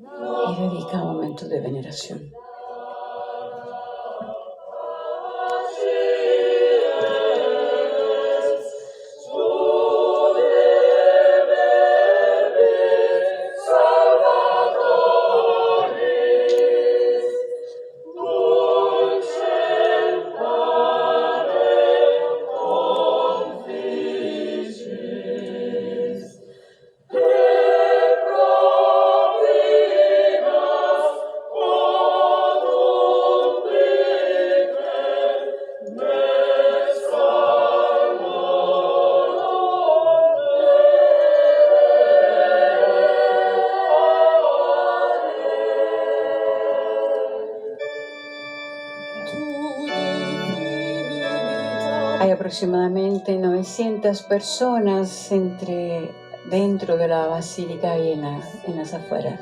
y dedica un momento de veneración. Hay aproximadamente 900 personas dentro de la basílica y en las afueras.